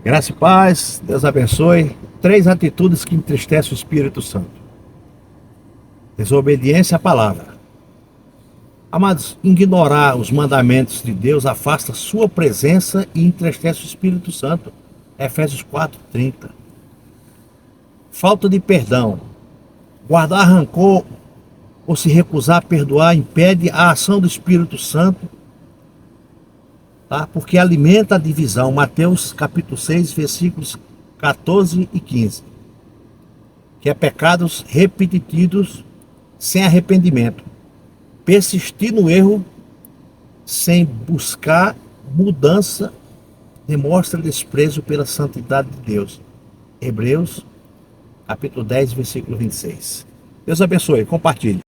Graça e paz, Deus abençoe. Três atitudes que entristecem o Espírito Santo. Desobediência à palavra. Amados, ignorar os mandamentos de Deus afasta sua presença e entristece o Espírito Santo. Efésios 4:30. Falta de perdão. Guardar rancor ou se recusar a perdoar impede a ação do Espírito Santo, tá? Porque alimenta a divisão. Mateus capítulo 6, versículos 14 e 15. Que é pecados repetidos sem arrependimento. Persistir no erro sem buscar mudança demonstra desprezo pela santidade de Deus. Hebreus capítulo 10, versículo 26. Deus abençoe, compartilhe.